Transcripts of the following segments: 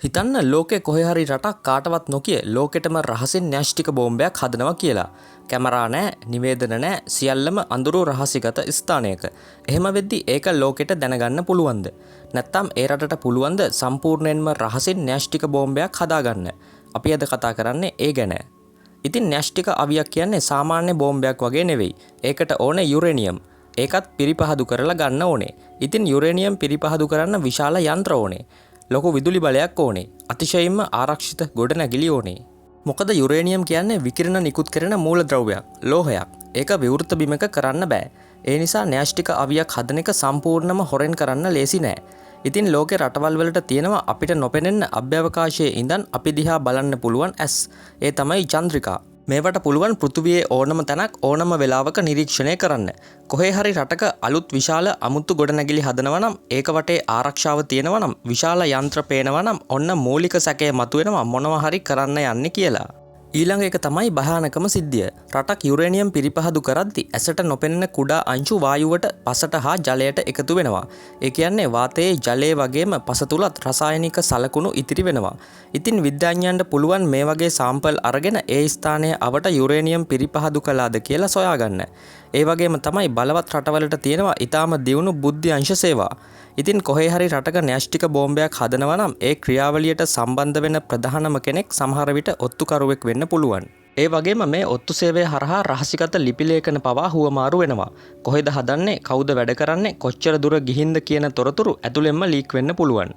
හිතන්න ලෝකේ කොහේ හරි රටක් කාටවත් නොකිය ලෝකෙටම රහසින් න්‍යෂ්ටික බෝම්බයක් හදනවා කියලා. කැමරා නැහැ, නිවේදන නැහැ, සියල්ලම අඳුරු රහසිගත ස්ථානයක. එහෙම වෙද්දි ඒක ලෝකෙට දැනගන්න පුළුවන්ද? නැත්නම් ඒ රටට පුළුවන්ද සම්පූර්ණයෙන්ම රහසින් න්‍යෂ්ටික බෝම්බයක් හදාගන්න? අපි අද කතා කරන්නේ ඒ ගැන. ඉතින් න්‍යෂ්ටික අවියක් කියන්නේ සාමාන්‍ය බෝම්බයක් වගේ නෙවෙයි. ඒකට ඕනේ යුරේනියම්. ඒකත් පිරිපහදු කරලා ගන්න ඕනේ. ඉතින් යුරේනියම් පිරිපහදු කරන්න විශාල යන්ත්‍ර ඕනේ. ලොකු විදුලි බලයක් ඕනේ. අතිශයින්ම ආරක්ෂිත ගොඩනැගිලි ඕනේ. මොකද යුරේනියම් කියන්නේ විකිරණ නිකුත් කරන මූලද්‍රව්‍යයක්, ලෝහයක්. ඒක විවෘත බිමක කරන්න බෑ. ඒ නිසා න්‍යෂ්ටික අවියක් හදන එක සම්පූර්ණම හොරෙන් කරන්න ලේසි නෑ. ඉතින් ලෝකේ රටවල් වලට තියෙනවා අපිට නොපෙනෙන අභ්‍යවකාශයේ ඉඳන් අපි දිහා බලන්න පුළුවන් ඇස්. ඒ තමයි චන්ද්‍රිකා. මේවට පුළුවන් පෘථිවියේ ඕනම තැනක් ඕනම වෙලාවක නිරීක්ෂණය කරන්න. කොහේ හරි රටක අලුත් විශාල අමුතු ගොඩනැගිලි හදනවා නම් ඒක වටේ ආරක්ෂාව තියෙනවා නම් විශාල යන්ත්‍ර පේනවා නම් ඔන්න මූලික සැකය මතුවෙනවා මොනවා හරි කරන්න යන්නේ කියලා. ඊළඟ එක තමයි භයානකම සිද්ධිය. රටක් යුරේනියම් පිරිපහදු කරද්දි ඇසට නොපෙනෙන කුඩා අංශු වායුවට පසට හා ජලයට එකතු වෙනවා. ඒ කියන්නේ වාතයේ ජලයේ වගේම පස තුලත් රසායනික සලකුණු ඉතිරි වෙනවා. ඉතින් විද්‍යාඥයන්ට පුළුවන් මේ වගේ සාම්පල් අරගෙන ඒ ස්ථානයේ අවට යුරේනියම් පිරිපහදු කළාද කියලා සොයාගන්න. ඒ වගේම තමයි බලවත් රටවලට තියෙනවා ඊටාම දියුණු බුද්ධි අංශ සේවා. ඉතින් කොහේ හරි රටක න්‍යෂ්ටික බෝම්බයක් හදනවා නම් ඒ ක්‍රියාවලියට සම්බන්ධ වෙන ප්‍රධානම කෙනෙක් සමහර විට ඔත්තුකරුවෙක් වෙන්න පුළුවන්. ඒ වගේම මේ ඔත්තු සේවය හරහා රහසිගත ලිපි ලේඛන පවා හුවමාරු වෙනවා. කොහෙද හදන්නේ, කවුද වැඩ කරන්නේ, කොච්චර දුර ගිහින්ද කියන තොරතුරු ඇතුළෙන්ම ලීක් වෙන්න පුළුවන්.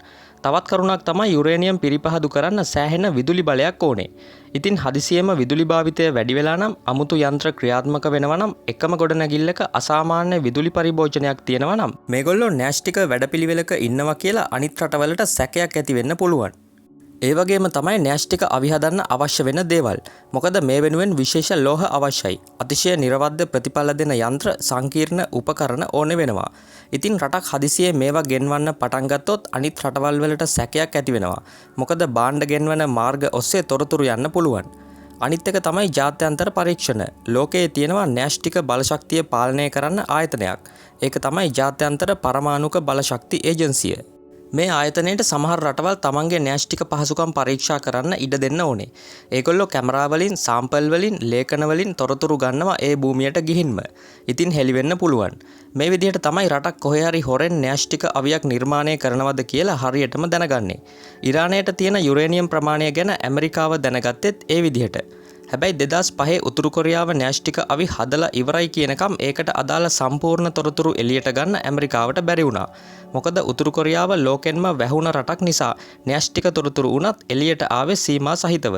තවත් කරුණක් තමයි යුරේනියම් පිරිපහදු කරන්න සෑහෙන විදුලි බලයක් ඕනේ. ඉතින් හදිසියෙම විදුලි භාවිතය වැඩි වෙලා නම් අමුතු යන්ත්‍ර ක්‍රියාත්මක වෙනවා නම් එකම ගොඩනැගිල්ලක අසාමාන්‍ය විදුලි පරිභෝජනයක් තියෙනවා නම් මේගොල්ලෝ න්‍යෂ්ටික වැඩපිළිවෙලක ඉන්නවා කියලා අනිත් රටවලට සැකයක් ඇති වෙන්න පුළුවන්. ඒ වගේම තමයි න්‍යෂ්ටික අවි හදන්න අවශ්‍ය වෙන දේවල්. මොකද මේ වෙනුවෙන් විශේෂ ලෝහ අවශ්‍යයි. අතිශය නිර්වද්‍ය ප්‍රතිඵල දෙන යන්ත්‍ර, සංකීර්ණ උපකරණ ඕනේ වෙනවා. ඉතින් රටක් හදිසියේ මේවා ගෙන්වන්න පටන් ගත්තොත් අනිත් රටවල් වලට සැකයක් ඇති වෙනවා. මොකද භාණ්ඩ ගෙන්වන මාර්ග ඔස්සේ තොරතුරු යන්න පුළුවන්. අනිත් එක තමයි ජාත්‍යන්තර පරීක්ෂණ. ලෝකයේ තියෙනවා න්‍යෂ්ටික බලශක්තිය පාලනය කරන්න ආයතනයක්. ඒක තමයි ජාත්‍යන්තර පරමාණුක බලශක්ති ඒජන්සිය. මේ ආයතනයට සමහර රටවල් තමන්ගේ න්‍යෂ්ටික පහසුකම් පරීක්ෂා කරන්න ඉඩ දෙන්න ඕනේ. ඒගොල්ලෝ කැමරා වලින්, සාම්පල් වලින්, ලේඛන වලින් තොරතුරු ගන්නවා ඒ භූමියට ගිහින්ම. ඉතින් හෙලි වෙන්න පුළුවන්. මේ විදිහට තමයි රටක් කොහේ හරි හොරෙන් න්‍යෂ්ටික අවියක් නිර්මාණය කරනවද කියලා හරියටම දැනගන්නේ. ඉරානයට තියෙන යුරේනියම් ප්‍රමාණය ගැන ඇමරිකාව දැනගත්තෙත් ඒ විදිහට. හැබැයි 2005 උතුරු කොරියාව න්‍යෂ්ටික අවි හදලා ඉවරයි කියනකම් ඒකට අදාළ සම්පූර්ණ තොරතුරු එළියට ගන්න ඇමරිකාවට බැරි වුණා. මොකද උතුරු කොරියාව ලෝකෙන්ම වැහුණ රටක් නිසා න්‍යෂ්ටික තොරතුරු උනත් එළියට ආවේ සීමා සහිතව.